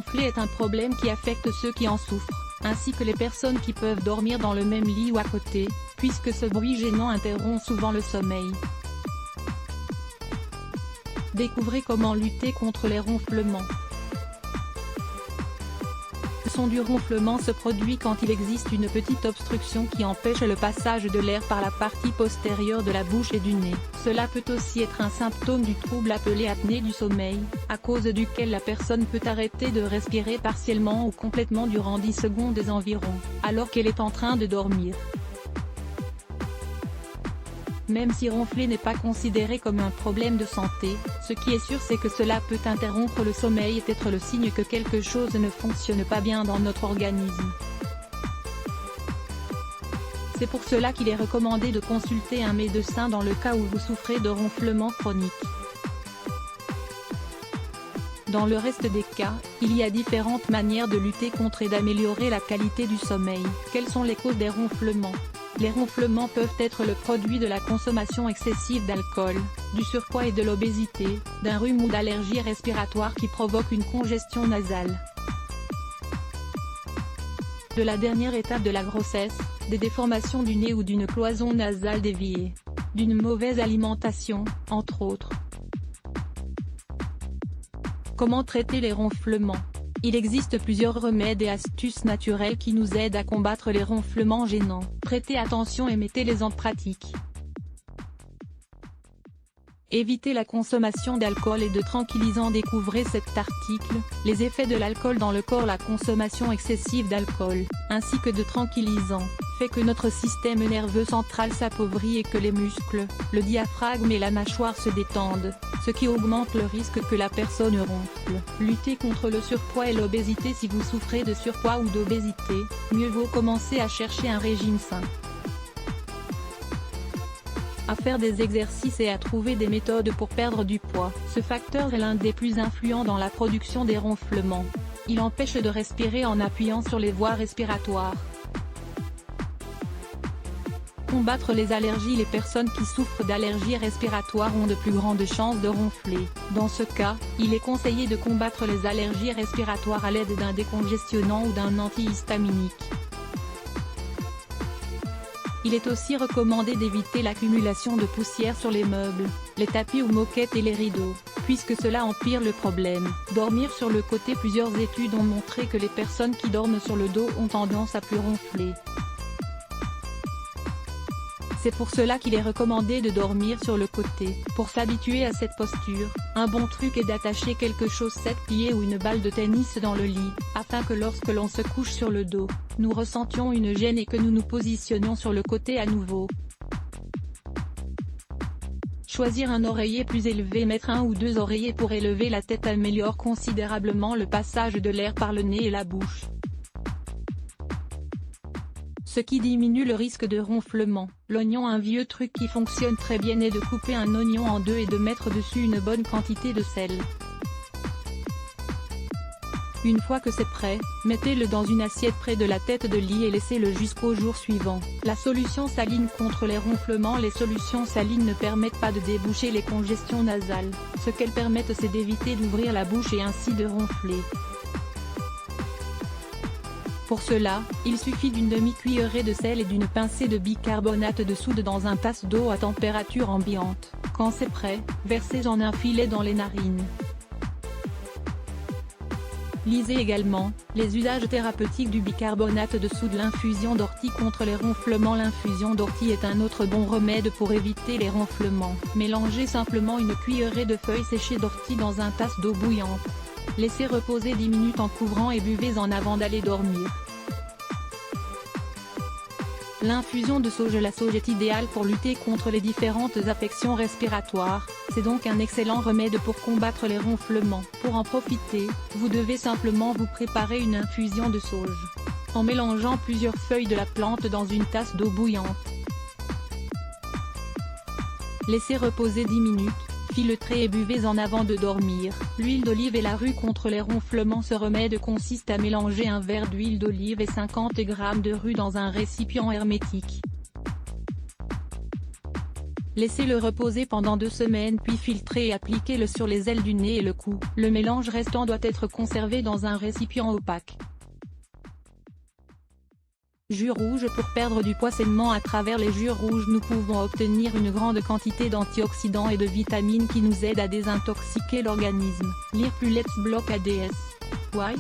ronfler est un problème qui affecte ceux qui en souffrent, ainsi que les personnes qui peuvent dormir dans le même lit ou à côté, puisque ce bruit gênant interrompt souvent le sommeil. Découvrez comment lutter contre les ronflements. Le son du ronflement se produit quand il existe une petite obstruction qui empêche le passage de l'air par la partie postérieure de la bouche et du nez. Cela peut aussi être un symptôme du trouble appelé apnée du sommeil, à cause duquel la personne peut arrêter de respirer partiellement ou complètement durant 10 secondes environ, alors qu'elle est en train de dormir. Même si ronfler n'est pas considéré comme un problème de santé, ce qui est sûr c'est que cela peut interrompre le sommeil et être le signe que quelque chose ne fonctionne pas bien dans notre organisme. C'est pour cela qu'il est recommandé de consulter un médecin dans le cas où vous souffrez de ronflements chroniques. Dans le reste des cas, il y a différentes manières de lutter contre et d'améliorer la qualité du sommeil. Quelles sont les causes des ronflements ? Les ronflements peuvent être le produit de la consommation excessive d'alcool, du surpoids et de l'obésité, d'un rhume ou d'allergie respiratoire qui provoque une congestion nasale, de la dernière étape de la grossesse, des déformations du nez ou d'une cloison nasale déviée, d'une mauvaise alimentation, entre autres. Comment traiter les ronflements ? Il existe plusieurs remèdes et astuces naturelles qui nous aident à combattre les ronflements gênants. Prêtez attention et mettez-les en pratique. Évitez la consommation d'alcool et de tranquillisants. Découvrez cet article, les effets de l'alcool dans le corps. La consommation excessive d'alcool, ainsi que de tranquillisants, fait que notre système nerveux central s'appauvrit et que les muscles, le diaphragme et la mâchoire se détendent, ce qui augmente le risque que la personne ronfle. Luttez contre le surpoids et l'obésité. Si vous souffrez de surpoids ou d'obésité, mieux vaut commencer à chercher un régime sain, à faire des exercices et à trouver des méthodes pour perdre du poids. Ce facteur est l'un des plus influents dans la production des ronflements. Il empêche de respirer en appuyant sur les voies respiratoires. Combattre les allergies. Les personnes qui souffrent d'allergies respiratoires ont de plus grandes chances de ronfler. Dans ce cas, il est conseillé de combattre les allergies respiratoires à l'aide d'un décongestionnant ou d'un antihistaminique. Il est aussi recommandé d'éviter l'accumulation de poussière sur les meubles, les tapis ou moquettes et les rideaux, puisque cela empire le problème. Dormir sur le côté. Plusieurs études ont montré que les personnes qui dorment sur le dos ont tendance à plus ronfler. C'est pour cela qu'il est recommandé de dormir sur le côté. Pour s'habituer à cette posture, un bon truc est d'attacher quelque chose 7 pieds ou une balle de tennis dans le lit, afin que lorsque l'on se couche sur le dos, nous ressentions une gêne et que nous nous positionnions sur le côté à nouveau. Choisir un oreiller plus élevé. Mettre 1 ou 2 oreillers pour élever la tête améliore considérablement le passage de l'air par le nez et la bouche, ce qui diminue le risque de ronflement. L'oignon. Un vieux truc qui fonctionne très bien est de couper un oignon en deux et de mettre dessus une bonne quantité de sel. Une fois que c'est prêt, mettez-le dans une assiette près de la tête de lit et laissez-le jusqu'au jour suivant. La solution saline contre les ronflements. Les solutions salines ne permettent pas de déboucher les congestions nasales. Ce qu'elles permettent c'est d'éviter d'ouvrir la bouche et ainsi de ronfler. Pour cela, il suffit d'une demi-cuillerée de sel et d'une pincée de bicarbonate de soude dans un tasse d'eau à température ambiante. Quand c'est prêt, versez-en un filet dans les narines. Lisez également, les usages thérapeutiques du bicarbonate de soude. L'infusion d'ortie contre les ronflements. L'infusion d'ortie est un autre bon remède pour éviter les ronflements. Mélangez simplement une cuillerée de feuilles séchées d'ortie dans un tasse d'eau bouillante. Laissez reposer 10 minutes en couvrant et buvez-en avant d'aller dormir. L'infusion de sauge. La sauge est idéale pour lutter contre les différentes affections respiratoires, c'est donc un excellent remède pour combattre les ronflements. Pour en profiter, vous devez simplement vous préparer une infusion de sauge, en mélangeant plusieurs feuilles de la plante dans une tasse d'eau bouillante. Laissez reposer 10 minutes. Filetrez et buvez-en avant de dormir. L'huile d'olive et la rue contre les ronflements. Ce remède consiste à mélanger un verre d'huile d'olive et 50 g de rue dans un récipient hermétique. Laissez-le reposer pendant 2 semaines puis filtrez et appliquez-le sur les ailes du nez et le cou. Le mélange restant doit être conservé dans un récipient opaque. Jus rouge. Pour perdre du poids sainement à travers les jus rouges nous pouvons obtenir une grande quantité d'antioxydants et de vitamines qui nous aident à désintoxiquer l'organisme. Lire plus Let's Block ADS. Why?